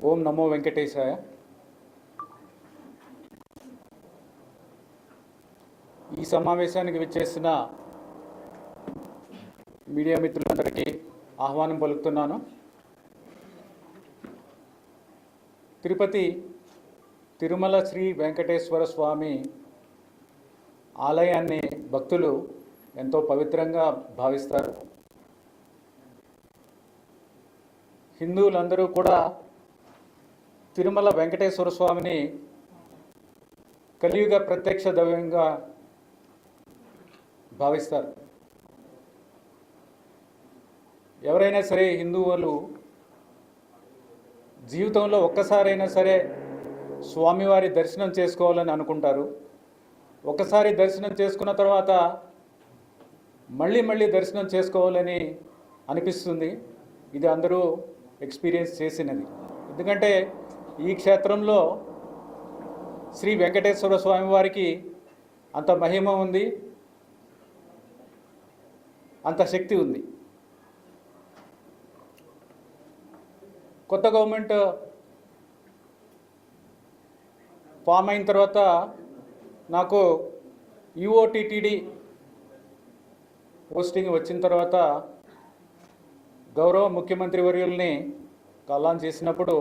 ఓం నమో వెంకటేశాయ. ఈ సమావేశానికి విచ్చేసిన మీడియా మిత్రులందరికీ ఆహ్వానం పలుకుతున్నాను. తిరుపతి తిరుమల శ్రీ వెంకటేశ్వర స్వామి ఆలయాన్ని భక్తులు ఎంతో పవిత్రంగా భావిస్తారు. హిందువులందరూ కూడా తిరుమల వెంకటేశ్వర స్వామిని కలియుగ ప్రత్యక్ష దైవంగా భావిస్తారు. ఎవరైనా సరే హిందువులు జీవితంలో ఒక్కసారైనా సరే స్వామివారి దర్శనం చేసుకోవాలని అనుకుంటారు. ఒకసారి దర్శనం చేసుకున్న తర్వాత మళ్ళీ మళ్ళీ దర్శనం చేసుకోవాలని అనిపిస్తుంది. ఇది అందరూ ఎక్స్పీరియన్స్ చేసినది. ఎందుకంటే ఈ క్షేత్రంలో శ్రీ వెంకటేశ్వర స్వామి వారికి అంత మహిమ ఉంది, అంత శక్తి ఉంది. కొత్త గవర్నమెంట్ ఫామ్ అయిన తర్వాత నాకు యుఓటిటిడి పోస్టింగ్ వచ్చిన తర్వాత గౌరవ ముఖ్యమంత్రి వర్యుల్ని కాలాన్ చేసినప్పుడు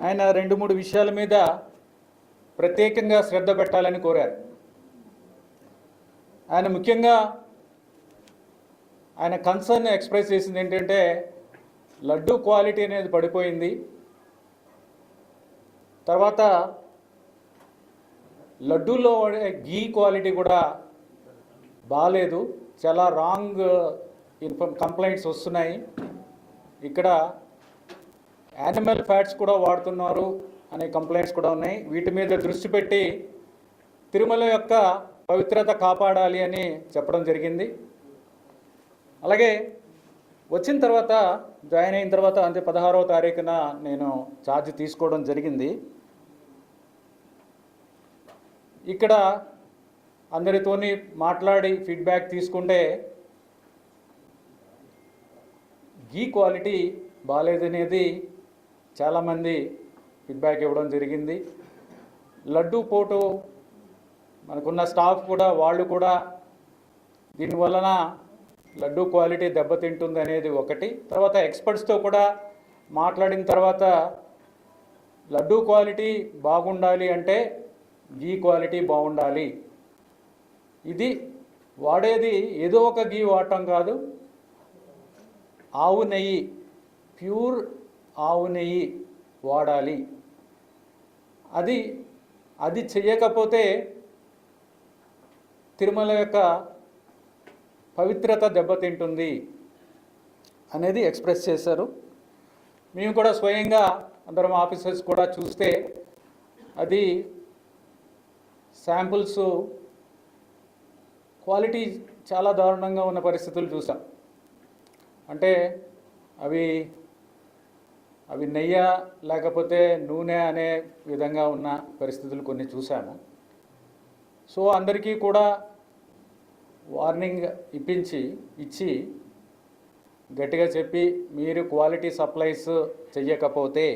ఆయన 2-3 విషయాల మీద ప్రత్యేకంగా శ్రద్ధ పెట్టాలని కోరారు. ఆయన ముఖ్యంగా ఆయన కన్సర్న్ ఎక్స్ప్రెస్ చేసింది ఏంటంటే లడ్డు క్వాలిటీ అనేది పడిపోయింది. తర్వాత లడ్డూలో గీ క్వాలిటీ కూడా బాగాలేదు, చాలా రాంగ్ కంప్లైంట్స్ వస్తున్నాయి, ఇక్కడ యానిమల్ ఫ్యాట్స్ కూడా వాడుతున్నారు అనే కంప్లైంట్స్ కూడా ఉన్నాయి. వీటి మీద దృష్టి పెట్టి తిరుమల యొక్క పవిత్రత కాపాడాలి అని చెప్పడం జరిగింది. అలాగే వచ్చిన తర్వాత జాయిన్ అయిన తర్వాత అంటే 16వ తారీఖున నేను ఛార్జ్ తీసుకోవడం జరిగింది. ఇక్కడ అందరితోని మాట్లాడి ఫీడ్బ్యాక్ తీసుకుంటే గీ క్వాలిటీ బాగాలేదనేది చాలామంది ఫీడ్బ్యాక్ ఇవ్వడం జరిగింది. లడ్డూ పోటు మనకున్న స్టాఫ్ కూడా వాళ్ళు కూడా దీనివలన లడ్డూ క్వాలిటీ దెబ్బతింటుంది అనేది ఒకటి. తర్వాత ఎక్స్పర్ట్స్తో కూడా మాట్లాడిన తర్వాత లడ్డూ క్వాలిటీ బాగుండాలి అంటే గీ క్వాలిటీ బాగుండాలి. ఇది వాడేది ఏదో ఒక గీ వాడటం కాదు, ఆవు నెయ్యి, ప్యూర్ ఆవు నెయ్యి వాడాలి. అది చేయకపోతే తిరుమల యొక్క పవిత్రత దెబ్బతింటుంది అనేది ఎక్స్ప్రెస్ చేశారు. మేము కూడా స్వయంగా అందరం ఆఫీసర్స్ కూడా చూస్తే అది శాంపుల్స్ క్వాలిటీ చాలా దారుణంగా ఉన్న పరిస్థితులు చూసాం. అంటే అవి నెయ్యి లేకపోతే నూనె అనే విధంగా ఉన్న పరిస్థితులు కొన్ని చూసాము. సో అందరికీ కూడా వార్నింగ్ ఇచ్చి గట్టిగా చెప్పి మీరు క్వాలిటీ సప్లైస్ చెయ్యకపోతే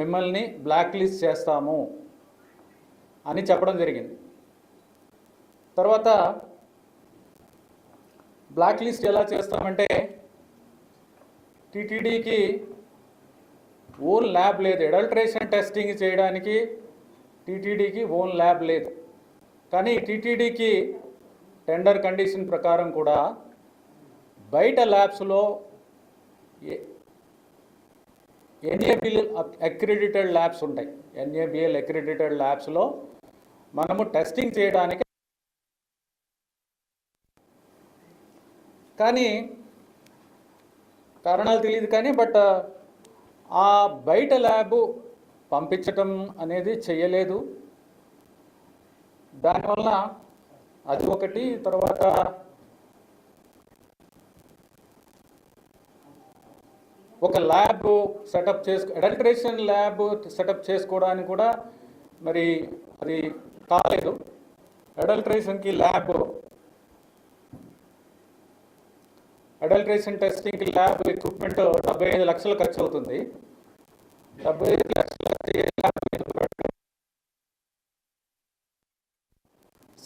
మిమ్మల్ని బ్లాక్ లిస్ట్ చేస్తాము అని చెప్పడం జరిగింది. తర్వాత బ్లాక్ లిస్ట్ ఎలా చేస్తామంటే టీటీడీకి ఓన్ ల్యాబ్ లేదు, అడల్ట్రేషన్ టెస్టింగ్ చేయడానికి టీటీడీకి ఓన్ ల్యాబ్ లేదు. కానీ టీటీడీకి టెండర్ కండిషన్ ప్రకారం కూడా బయట ల్యాబ్స్లో ఎన్ఏబిఎల్ అక్రిడిటెడ్ ల్యాబ్స్ ఉంటాయి. ఎన్ఏబిఎల్ అక్రిడిటెడ్ ల్యాబ్స్లో మనము టెస్టింగ్ చేయడానికి, కానీ కారణాలు తెలియదు కానీ బట్ ఆ బయట ల్యాబ్ పంపించటం అనేది చేయలేదు. దానివల్ల అది ఒకటి. తర్వాత ఒక ల్యాబ్ అడల్ట్రేషన్ ల్యాబ్ సెటప్ చేసుకోవడానికి కూడా మరి అది కాలేదు. అడల్ట్రేషన్కి lab adulteration testing lab equipment 75 లక్షలు ఖర్చు అవుతుంది. 75 లక్షలు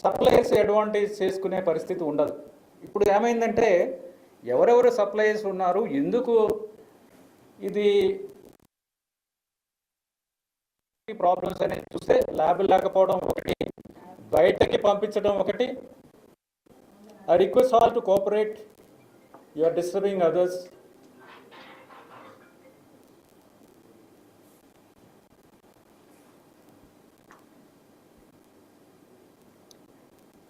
సప్లయర్స్ అడ్వాంటేజ్ చేసుకునే పరిస్థితి ఉండదు. ఇప్పుడు ఏమైందంటే ఎవరెవరు సప్లయర్స్ ఉన్నారు, ఎందుకు ఇది ప్రాబ్లమ్స్ అనేది చూస్తే ల్యాబ్ లేకపోవడం ఒకటి, బయటకి పంపించడం ఒకటి. I request all to cooperate, you are disturbing others.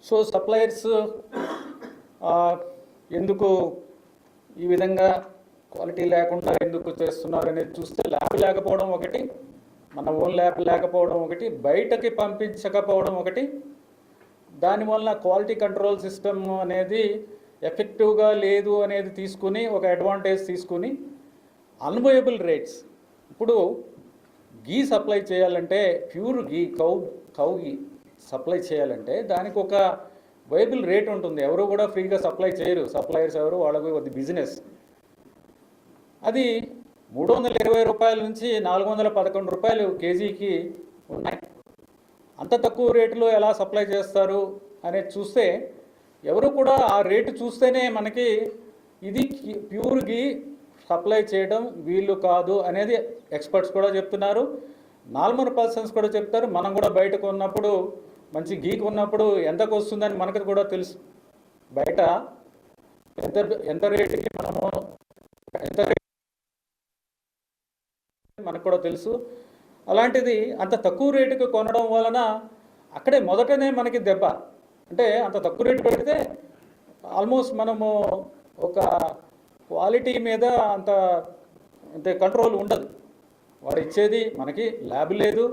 So suppliers ఎందుకు ఈ విధంగా క్వాలిటీ లేకుండా ఎందుకు చేస్తున్నారు అనేది చూస్తే ల్యాబ్ లేకపోవడం ఒకటి, మన ఓన్ ల్యాబ్ లేకపోవడం ఒకటి, బయటకి పంపించకపోవడం ఒకటి. దానివల్ల క్వాలిటీ కంట్రోల్ సిస్టమ్ అనేది ఎఫెక్టివ్గా లేదు అనేది తీసుకుని ఒక అడ్వాంటేజ్ తీసుకుని అన్వయబుల్ రేట్స్. ఇప్పుడు గీ సప్లై చేయాలంటే ప్యూర్ గీ కౌ గీ సప్లై చేయాలంటే దానికి ఒక వైబుల్ రేట్ ఉంటుంది. ఎవరు కూడా ఫ్రీగా సప్లై చేయరు, సప్లయర్స్ ఎవరు, వాళ్ళకి అది బిజినెస్. అది 320 రూపాయల నుంచి 411 రూపాయలు కేజీకి ఉన్నాయి. అంత తక్కువ రేటులో ఎలా సప్లై చేస్తారు అనేది చూస్తే ఎవరు కూడా ఆ రేటు చూస్తేనే మనకి ఇది ప్యూర్ గీ సప్లై చేయడం వీళ్ళు కాదు అనేది ఎక్స్పర్ట్స్ కూడా చెప్తున్నారు, నార్మల్ పర్సన్స్ కూడా చెప్తారు. మనం కూడా బయటకు ఉన్నప్పుడు మంచి గీక్ ఉన్నప్పుడు ఎంతకు వస్తుందని మనకు కూడా తెలుసు. బయట ఎంత రేటుకి మనము ఎంత రేటు మనకు కూడా తెలుసు. అలాంటిది అంత తక్కువ రేటుకి కొనడం వలన అక్కడే మొదటనే మనకి దెబ్బ. అంటే అంత తక్కువ రేటు పెడితే ఆల్మోస్ట్ మనము ఒక క్వాలిటీ మీద అంత కంట్రోల్ ఉండదు. వాడు ఇచ్చేది మనకి ల్యాబ్ లేదు,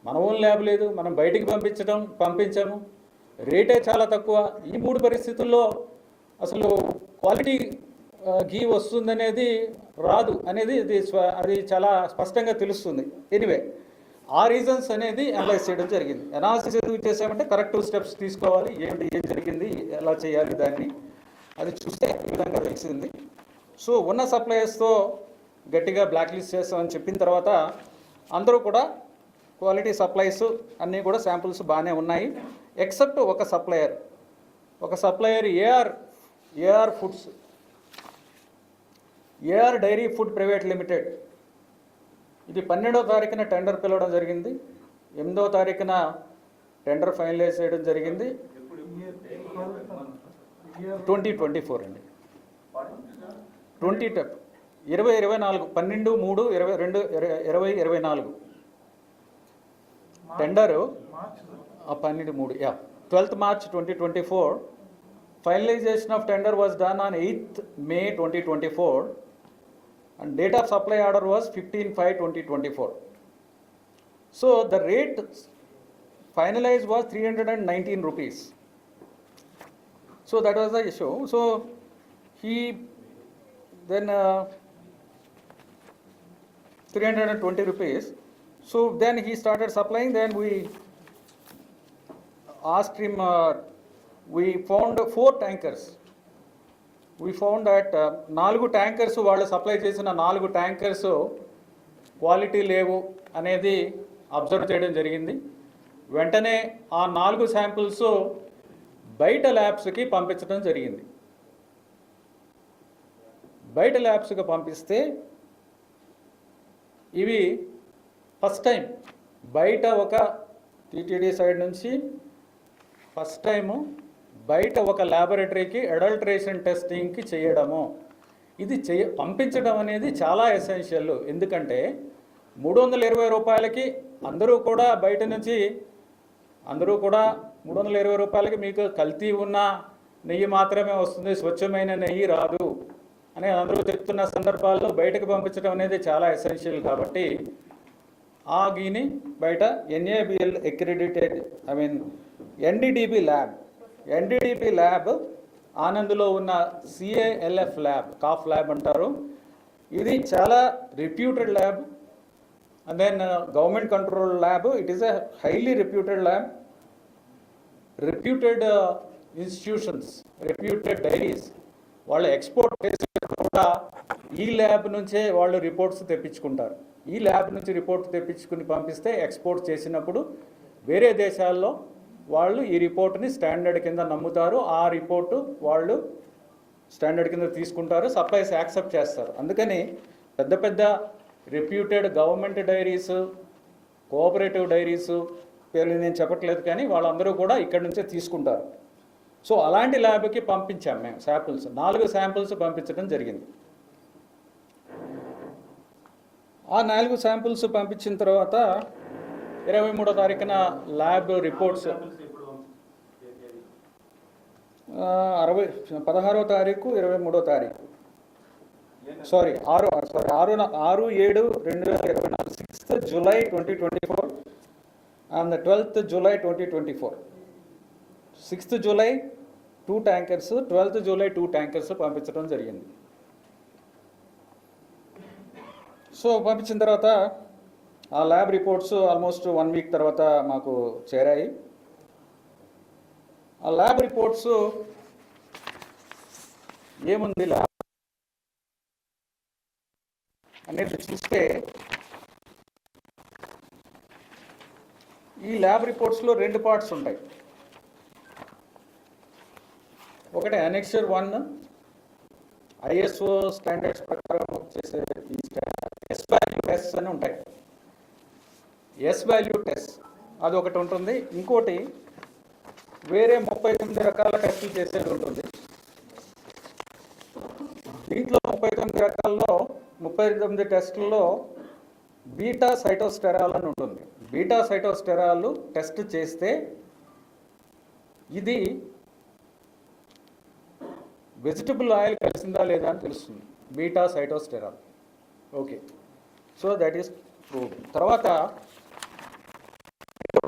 మన ఓన్ ల్యాబ్ లేదు, మనం బయటికి పంపించాము, రేటే చాలా తక్కువ. ఈ 3 పరిస్థితుల్లో అసలు క్వాలిటీ గీ వస్తుందనేది రాదు అనేది అది చాలా స్పష్టంగా తెలుస్తుంది. ఎనీవే ఆ రీజన్స్ అనేది అనలైజ్ చేయడం జరిగింది. అనాలిసిస్ ఎందుకు చేసామంటే కరెక్టివ్ స్టెప్స్ తీసుకోవాలి, ఏం జరిగింది, ఎలా చేయాలి దాన్ని అది చూస్తే ఈ విధంగా తెలిసింది. సో ఉన్న సప్లయర్స్తో గట్టిగా బ్లాక్ లిస్ట్ చేస్తామని చెప్పిన తర్వాత అందరూ కూడా క్వాలిటీ సప్లైస్ అన్నీ కూడా శాంపుల్స్ బాగానే ఉన్నాయి. ఎక్సెప్ట్ ఒక supplier AR foods, AR dairy food private limited. ఇది 12వ తారీఖున టెండర్ పిలవడం జరిగింది, 8వ తారీఖున టెండర్ ఫైనలైజ్ చేయడం జరిగింది. 2024 అండి, 2024 12/3/2024 tender 12/3 12th March 2024. Finalization of tender was done on 8th May 2024 and date of supply order was 15/5/2024. So the rate finalized was 319 rupees. So that was the issue. So he then 320 rupees. So then he started supplying. Then we asked him, we found 4 tankers. We found that 4 tankers వాళ్ళు supply చేసిన 4 tankers quality లేవు అనేది observe చేయడం జరిగింది. వెంటనే ఆ 4 samples బయట ల్యాబ్స్కి పంపించడం జరిగింది. బయట ల్యాబ్స్కి పంపిస్తే ఇవి ఫస్ట్ టైం బయట ఒక టీటీడీ సైడ్ నుంచి ఫస్ట్ టైము బయట ఒక ల్యాబొరేటరీకి అడల్ట్రేషన్ టెస్టింగ్కి చేయడము, ఇది పంపించడం అనేది చాలా ఎసెన్షియల్. ఎందుకంటే 320 రూపాయలకి అందరూ కూడా బయట నుంచి 320 రూపాయలకి మీకు కల్తీ ఉన్న నెయ్యి మాత్రమే వస్తుంది, స్వచ్ఛమైన నెయ్యి రాదు అని అందరూ చెప్తున్న సందర్భాల్లో బయటకు పంపించడం అనేది చాలా ఎసెన్షియల్. కాబట్టి ఆ గీని బయట NABL అక్రిడిటెడ్ NDDB ల్యాబ్ ఆనంద్లో ఉన్న CALF ల్యాబ్, కాఫ్ ల్యాబ్ అంటారు. ఇది చాలా reputed lab. And then government control lab. It is a highly reputed lab. Reputed institutions, reputed dairies వాళ్ళు ఎక్స్పోర్ట్ చేసేటప్పుడు కూడా ఈ ల్యాబ్ నుంచే వాళ్ళు రిపోర్ట్స్ తెప్పించుకుంటారు. ఈ ల్యాబ్ నుంచి రిపోర్ట్ తెప్పించుకుని పంపిస్తే ఎక్స్పోర్ట్ చేసినప్పుడు వేరే దేశాల్లో వాళ్ళు ఈ రిపోర్ట్ని స్టాండర్డ్ కింద నమ్ముతారు. ఆ రిపోర్టు వాళ్ళు స్టాండర్డ్ కింద తీసుకుంటారు, సప్లైస్ యాక్సెప్ట్ చేస్తారు. అందుకని పెద్ద పెద్ద reputed government diaries, cooperative diaries పేర్లు నేను చెప్పట్లేదు, కానీ వాళ్ళందరూ కూడా ఇక్కడి నుంచే తీసుకుంటారు. సో అలాంటి ల్యాబ్కి పంపించాం మేము శాంపిల్స్. 4 శాంపిల్స్ పంపించడం జరిగింది. ఆ 4 శాంపిల్స్ పంపించిన తర్వాత 23వ తారీఖున ల్యాబ్ రిపోర్ట్స్ 16వ తారీఖు 23వ తారీఖు 6/7/2024 6th July 2024 and the 12th July 2024. 6th July 2 tankers, 12th July 2 tankers పంపించడం జరిగింది. సో పంపించిన తర్వాత ఆ ల్యాబ్ రిపోర్ట్స్ ఆల్మోస్ట్ 1 వీక్ తర్వాత మాకు చేరాయి. ఆ ల్యాబ్ రిపోర్ట్స్ ఏముంది ల్యాబ్ అనేది చూస్తే, ఈ ల్యాబ్ రిపోర్ట్స్లో 2 పార్ట్స్ ఉంటాయి. ఒకటి అనెక్చర్ 1 ISO స్టాండర్డ్స్ ప్రకారం చేసే ఈ ఎస్ వాల్యూ టెస్ట్ అని ఉంటాయి. ఎస్ వాల్యూ టెస్ట్ అది ఒకటి ఉంటుంది. ఇంకోటి వేరే 39 రకాల టెస్టులు చేసేది ఉంటుంది. దీంట్లో 39 రకాల్లో 39 టెస్టుల్లో బీటా సైటోస్టెరాల్ అని ఉంటుంది. బీటా సైటోస్టెరాల్ టెస్ట్ చేస్తే ఇది వెజిటబుల్ ఆయిల్ కలిసిందా లేదా అని తెలుస్తుంది. Beta sitosterol. Okay, so that is proved. తర్వాత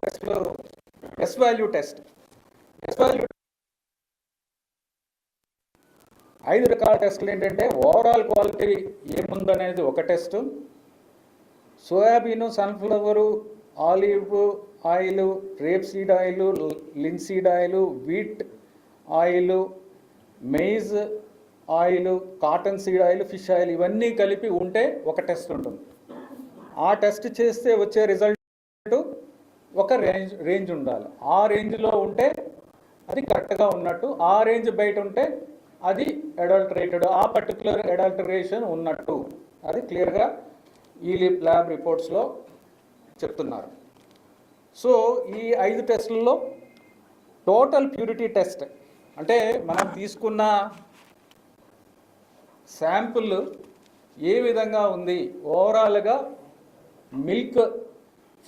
టెస్ట్లో S value test. S value 5 రకాల టెస్టులు ఏంటంటే, ఓవరాల్ క్వాలిటీ ఏముందనేది ఒక test, soybean, sunflower, olive oil, rape seed oil, linseed oil, wheat oil, maize oil, cotton seed oil, fish oil ఇవన్నీ కలిపి ఉంటే ఒక టెస్ట్ ఉంటుంది. ఆ టెస్ట్ చేస్తే వచ్చే రిజల్ట్ ఒక రేంజ్ ఉండాలి. ఆ రేంజ్లో ఉంటే అది కరెక్ట్గా ఉన్నట్టు, ఆ రేంజ్ బయట ఉంటే అది అడల్టరేటెడ్, ఆ పర్టికులర్ అడల్టరేషన్ ఉన్నట్టు. అది క్లియర్గా ఈ ల్యాబ్ రిపోర్ట్స్లో చెప్తున్నారు. సో ఈ 5 టెస్టుల్లో టోటల్ ప్యూరిటీ టెస్ట్ అంటే మనం తీసుకున్న శాంపుల్ ఏ విధంగా ఉంది, ఓవరాల్గా మిల్క్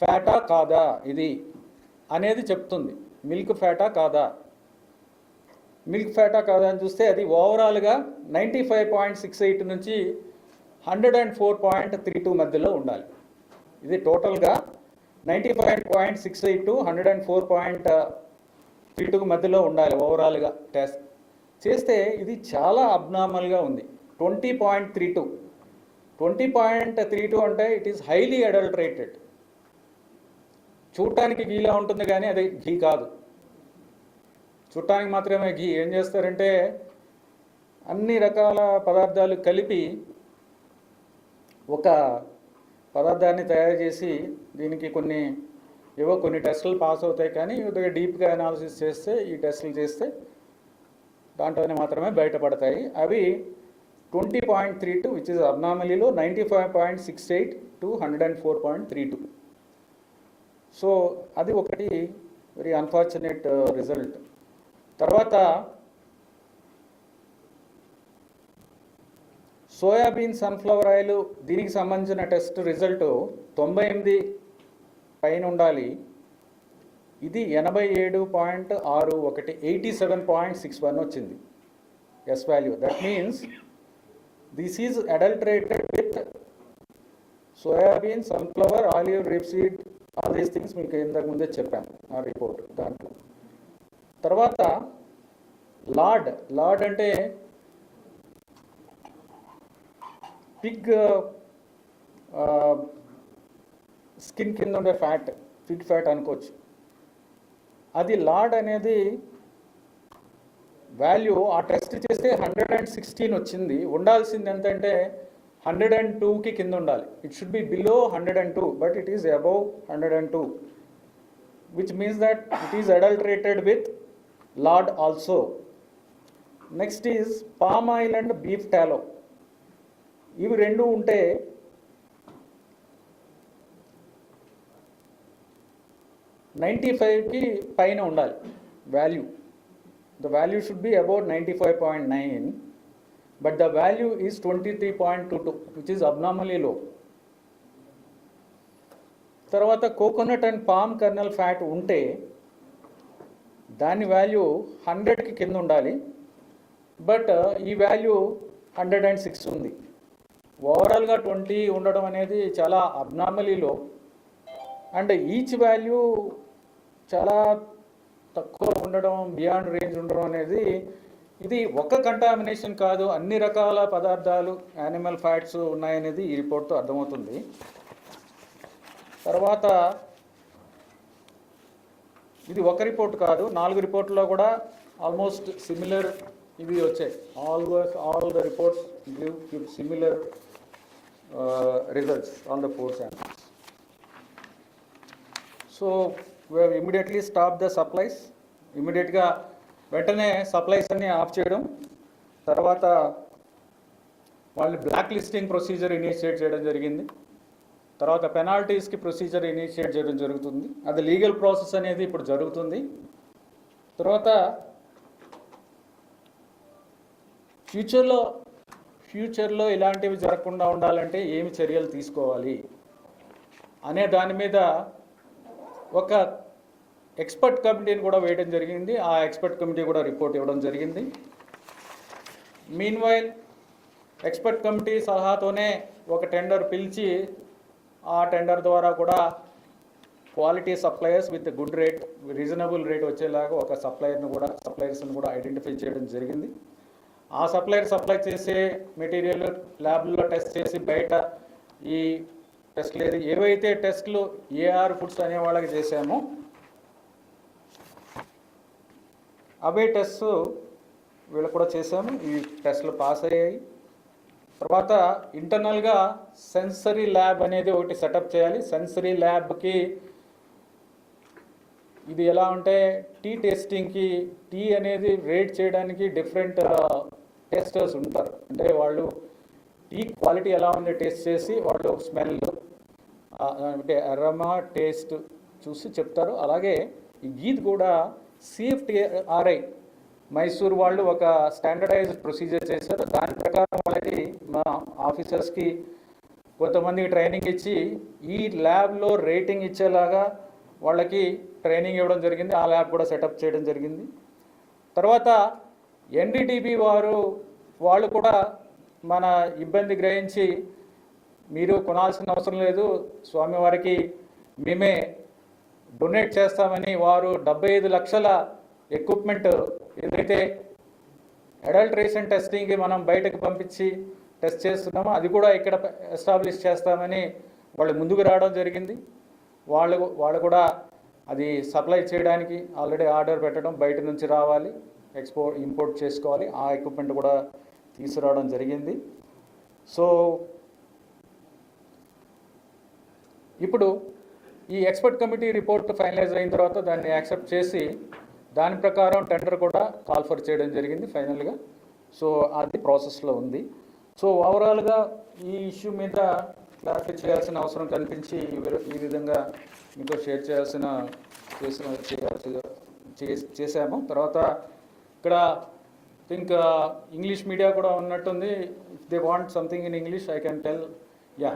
ఫ్యాటా కాదా ఇది అనేది చెప్తుంది. మిల్క్ ఫ్యాటా కాదా, మిల్క్ ఫ్యాటా కాదా అని చూస్తే అది ఓవరాల్గా 95.68 నుంచి 104.32 మధ్యలో ఉండాలి. ఇది టోటల్గా 95.68 to 104.32 మధ్యలో ఉండాలి ఓవరాల్గా టెస్ట్ చేస్తే. ఇది చాలా అబ్నార్మల్గా ఉంది. 20.32 అంటే ఇట్ ఈస్ హైలీ అడల్టరేటెడ్. చూడటానికి గీలా ఉంటుంది కానీ అది ఘీ కాదు, చూడటానికి మాత్రమే ఘీ. ఏం చేస్తారంటే అన్ని రకాల పదార్థాలు కలిపి ఒక పదార్థాన్ని తయారు చేసి దీనికి కొన్ని టెస్టులు పాస్ అవుతాయి, కానీ డీప్గా అనాలిసిస్ చేస్తే, ఈ టెస్టులు చేస్తే దాంట్లోనే మాత్రమే బయటపడతాయి. అవి 20.32 విచ్ ఇస్ అబ్నార్మలీలో 95.68 to 104.32. సో అది ఒకటి వెరీ అన్ఫార్చునేట్ రిజల్ట్. తర్వాత సోయాబీన్, సన్ఫ్లవర్ ఆయిల్ దీనికి సంబంధించిన టెస్ట్ రిజల్ట్ 98 పైన ఉండాలి. ఇది 87.61 87.61 వచ్చింది S value. That means this is adulterated with soybean, sunflower, olive, rapeseed, all these things మీకు ఇంతకు ముందే చెప్పాను ఆ రిపోర్ట్ దాంట్లో. తర్వాత లార్డ్ అంటే పిగ్ స్కిన్ కింద ఉండే ఫ్యాట్, పిగ్ ఫ్యాట్ అనుకోవచ్చు. అది లార్డ్ అనేది వాల్యూ ఆ టెస్ట్ చేస్తే 116 వచ్చింది. ఉండాల్సింది ఎంతంటే 102కి కింద ఉండాలి. It should be below 102, but it is above 102, which means that it is adulterated with lord also. Next is palm oil and beef టాలో. ఇవి రెండు ఉంటే 95కి పైన ఉండాలి value. The value should be about 95.9, but the value is 23.22, which is abnormally low. తర్వాత coconut and palm colonel fat ఉంటే దాని value 100కి కింద ఉండాలి, బట్ ఈ వాల్యూ 106 ఉంది. ఓవరాల్గా 20 ఉండడం అనేది చాలా అబ్నార్మలీ లో, అండ్ ఈచ్ వాల్యూ చాలా తక్కువ ఉండడం, బియాండ్ రేంజ్ ఉండడం అనేది ఇది ఒక కంటామినేషన్ కాదు, అన్ని రకాల పదార్థాలు యానిమల్ ఫ్యాట్స్ ఉన్నాయనేది ఈ రిపోర్ట్తో అర్థమవుతుంది. తర్వాత ఇది ఒక రిపోర్ట్ కాదు, 4 రిపోర్ట్లో కూడా ఆల్మోస్ట్ సిమిలర్ ఇవి వచ్చాయి. All the reports give similar results on the 4 samples. So we have immediately stopped the supplies. ఇమీడియట్గా వెంటనే సప్లైస్ అన్ని ఆఫ్ చేయడం, తర్వాత వాళ్ళని బ్లాక్ లిస్టింగ్ ప్రొసీజర్ ఇనిషియేట్ చేయడం జరిగింది. తర్వాత పెనాల్టీస్కి ప్రొసీజర్ ఇనిషియేట్ చేయడం జరుగుతుంది. అది లీగల్ ప్రాసెస్ అనేది ఇప్పుడు జరుగుతుంది. తర్వాత ఫ్యూచర్లో ఇలాంటివి జరగకుండా ఉండాలంటే ఏమి చర్యలు తీసుకోవాలి అనే దాని మీద ఒక ఎక్స్పర్ట్ కమిటీని కూడా వేయడం జరిగింది. ఆ ఎక్స్పర్ట్ కమిటీ కూడా రిపోర్ట్ ఇవ్వడం జరిగింది. మీన్వైల్ ఎక్స్పర్ట్ కమిటీ సలహాతోనే ఒక టెండర్ పిలిచి ఆ టెండర్ ద్వారా కూడా quality suppliers with good rate, reasonable rate వచ్చేలాగా ఒక సప్లయర్స్ని కూడా ఐడెంటిఫై చేయడం జరిగింది. ఆ సప్లై చేసే మెటీరియల్ ల్యాబ్లో టెస్ట్ చేసి బయట ఈ టెస్ట్లు ఏవైతే టెస్ట్లు ఏఆర్ ఫుడ్స్ అనే వాళ్ళకి చేసామో అవే టెస్ట్ వీళ్ళు కూడా చేసాము. ఈ టెస్ట్లు పాస్ అయ్యాయి. తర్వాత ఇంటర్నల్గా సెన్సరీ ల్యాబ్ అనేది ఒకటి సెటప్ చేయాలి. సెన్సరీ ల్యాబ్కి ఇది ఎలా ఉంటే టీ టేస్టింగ్కి, టీ అనేది రేట్ చేయడానికి డిఫరెంట్ టెస్టర్స్ ఉంటారు. అంటే వాళ్ళు టీ క్వాలిటీ ఎలా ఉంది టేస్ట్ చేసి వాళ్ళు స్మెల్ అంటే అరోమా టేస్ట్ చూసి చెప్తారు. అలాగే ఈ గీత్ కూడా CFTRI మైసూర్ వాళ్ళు ఒక స్టాండర్డైజ్డ్ ప్రొసీజర్ చేశారు. దాని ప్రకారం వాళ్ళకి మా ఆఫీసర్స్కి కొంతమందికి ట్రైనింగ్ ఇచ్చి ఈ ల్యాబ్లో రేటింగ్ ఇచ్చేలాగా వాళ్ళకి ట్రైనింగ్ ఇవ్వడం జరిగింది. ఆ ల్యాబ్ కూడా సెటప్ చేయడం జరిగింది. తర్వాత NDDB వాళ్ళు కూడా మన ఇబ్బంది గ్రహించి మీరు కొనాల్సిన అవసరం లేదు, స్వామివారికి మేమే డొనేట్ చేస్తామని వారు 75 లక్షల ఎక్విప్మెంట్ ఏదైతే అడల్ట్రేషన్ టెస్టింగ్కి మనం బయటకు పంపించి టెస్ట్ చేస్తున్నామో అది కూడా ఇక్కడ ఎస్టాబ్లిష్ చేస్తామని వాళ్ళు ముందుకు రావడం జరిగింది. వాళ్ళు కూడా అది సప్లై చేయడానికి ఆల్రెడీ ఆర్డర్ పెట్టడం, బయట నుంచి రావాలి, ఇంపోర్ట్ చేసుకోవాలి. ఆ ఎక్విప్మెంట్ కూడా తీసుకురావడం జరిగింది. సో ఇప్పుడు ఈ ఎక్స్పర్ట్ కమిటీ రిపోర్ట్ ఫైనలైజ్ అయిన తర్వాత దాన్ని యాక్సెప్ట్ చేసి దాని ప్రకారం టెండర్ కూడా కాల్ఫర్ చేయడం జరిగింది ఫైనల్గా. సో అది ప్రాసెస్లో ఉంది. సో ఓవరాల్గా ఈ ఇష్యూ మీద క్లారిఫై చేయాల్సిన అవసరం కనిపించి ఈ విధంగా మీతో షేర్ చేసాము. తర్వాత ఇక్కడ థింక్ ఇంగ్లీష్ మీడియా కూడా ఉన్నట్టుంది. If they want something in English I can tell. Yeah